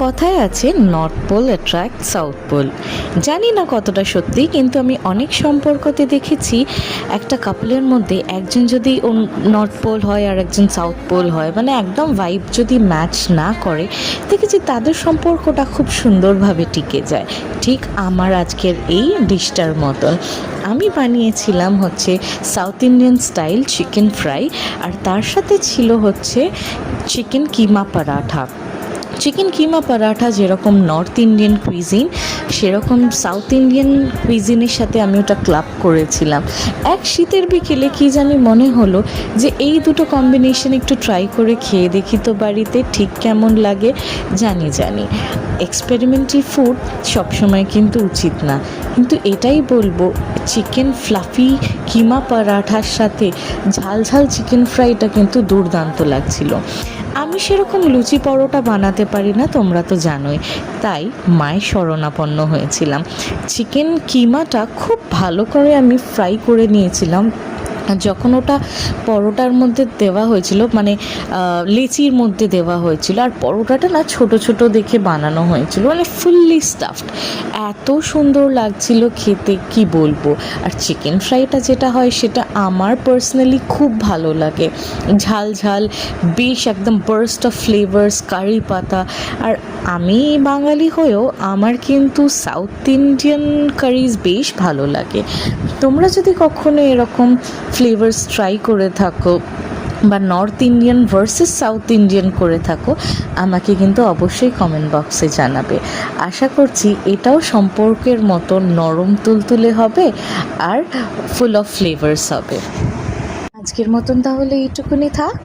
কথায় আছে north pole attract south pole. জানি না কতটা সত্যি, কিন্তু আমি অনেক সম্পর্কতে দেখেছি একটা কাপলের মধ্যে একজন যদি নর্থ পোল হয় আর একজন সাউথ পোল হয়, মানে একদম ভাইব যদি ম্যাচ না করে, দেখেছি তাদের সম্পর্কটা খুব সুন্দরভাবে টিকে যায়। ঠিক আমার আজকের এই ডিশটার মতন আমি বানিয়েছিলাম হচ্ছে south Indian style chicken fry, আর তার সাথে ছিল হচ্ছে চিকেন কিমা পরাঠা। চিকেন কিমা পরাঠা যেরকম নর্থ ইন্ডিয়ান কুইজিন, সেরকম সাউথ ইন্ডিয়ান কুইজিনের সাথে আমি ওটা ক্লাব করেছিলাম। এক শীতের বিকেলে কী জানি মনে হলো যে এই দুটো কম্বিনেশন একটু ট্রাই করে খেয়ে দেখি তো বাড়িতে ঠিক কেমন লাগে। জানি এক্সপেরিমেন্টাল ফুড সবসময় কিন্তু উচিত না, কিন্তু এটাই বলবো চিকেন ফ্লাফি কিমা পরাঠার সাথে ঝাল ঝাল চিকেন ফ্রাইটা কিন্তু দুর্দান্ত লাগছিল। আমি সেরকম লুচি পরোটা বানাতে পারি না, তোমরা তো জানোই, তাই মায়ের শরণাপন্ন হয়েছিলাম। চিকেন কিমাটা খুব ভালো করে আমি ফ্রাই করে নিয়েছিলাম। যখন ওটা পরোটার মধ্যে দেওয়া হয়েছিল, মানে লেচির মধ্যে দেওয়া হয়েছিল, আর পরোটাটা না ছোট ছোট দেখে বানানো হয়েছিল, মানে ফুললি স্টাফড, এত সুন্দর লাগছিল খেতে কি বলবো। আর চিকেন ফ্রাইটা যেটা হয় সেটা আমার পার্সোনালি খুব ভালো লাগে, ঝাল ঝাল বেশ একদম বার্স্ট অফ ফ্লেভার্স, কারি পাতা। আর আমি বাঙালি হয়েও আমার কিন্তু সাউথ ইন্ডিয়ান কারিজ বেশ ভালো লাগে। তোমরা যদি কখনো এরকম ফ্লেভার্স ট্রাই করে থাকো বা north Indian versus south Indian করে থাকো, আমাকে কিন্তু অবশ্যই কমেন্ট বক্সে জানাবে। আশা করছি এটাও সম্পর্কের মতো নরম তুলতুলে হবে আর ফুল অফ ফ্লেভার্স হবে। আজকের মতন তাহলে এইটুকুনি থাক।